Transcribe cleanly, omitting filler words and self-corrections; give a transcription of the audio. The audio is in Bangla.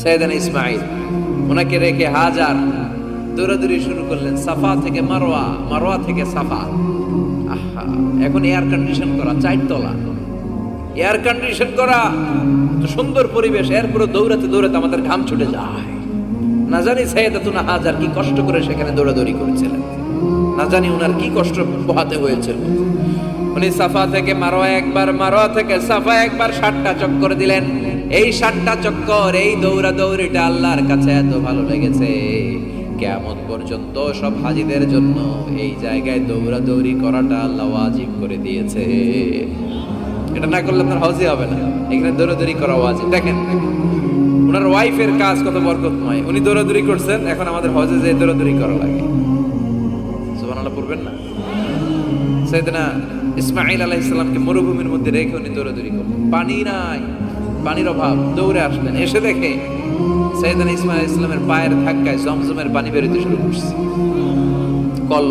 সাইয়েদানা ইসমাঈল, ওনাকে রেখে হাজার দৌড়াদৌড়ি শুরু করলেন সাফা থেকে মারওয়া, মারওয়া থেকে সাফা। আহা, এখন এয়ার কন্ডিশন করা, 4 তলা এয়ার কন্ডিশন করা, তো সুন্দর পরিবেশ, এরপরে দৌড়াতে দৌড়াতে আমাদের ঘাম ছুটে যায়। না জানি সাইয়েদাতুনা হাজার কি কষ্ট করে সেখানে দৌড়াদৌড়ি করেছিলেন, না জানি ওনার কি কষ্ট পোহাতে হয়েছিল। উনি সাফা থেকে মারওয়া একবার, মারওয়া থেকে সাফা একবার 60টা চক্কর দিলেন। এই 60টা চক্কর, এই দৌড়াদৌড়িটা আল্লাহর কাছে এত ভালো লেগেছে, কিয়ামত পর্যন্ত সব হাজীদের জন্য এই জায়গায় দৌড়াদৌড়ি করাটা আল্লাহ ওয়াজিব করে দিয়েছে। এটা না করলে আপনার হজই হবে না, এখানে দৌড়াদৌড়ি করা ওয়াজিব। দেখেন ওনার ওয়াইফের কাজ কত বরকতময়, উনি দৌড়াদৌড়ি করছেন, এখন আমাদের হজে যে দৌড়াদৌড়ি করা লাগে। সুবহানাল্লাহ পড়বেন না? সাইয়েদনা ইসমাঈল আলাইহিস সালামকে মরুভূমির মধ্যে রেখে উনি দৌড়াদৌড়ি করলেন, পানি নাই, পানির অভাব, দৌড়ে আসলেন, এসে দেখে সাইয়েদনা ইসমাঈল আলাইহিস সালামের পায়ের ধাক্কায় জমজমের পানি বেরোতে শুরু করছে।